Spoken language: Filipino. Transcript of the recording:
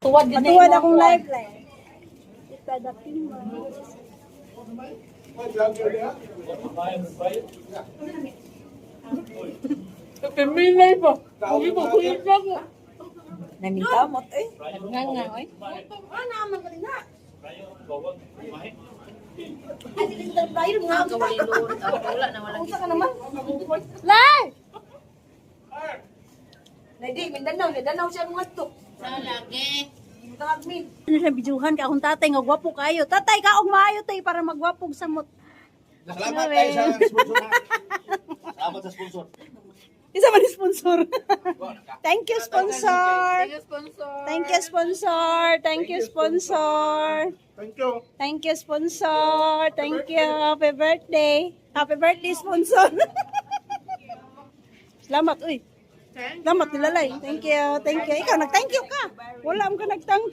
Matuwad akong live. Pemilay pa. Hindi mo kulit ako. Naminta mo eh. Nga nga, oy. Lai! Lady, Mindanao siya mga to. Ano siya bijuhan ka akong tatay nga gwapo kayo. Tatay ka og maayo tay para magwapog sa mot. Salamat tayo sa sponsor. Salamat sa sponsor. Isa man yung sponsor. Thank you sponsor. Sponsor. Thank you sponsor. Thank you sponsor. Thank you. Thank you sponsor. Thank you. Happy birthday. Happy birthday sponsor. Salamat uy. Salamat nilalay. Thank you. Thank you. Ikaw nag-thank you ka. Wala mo ka nag-thank.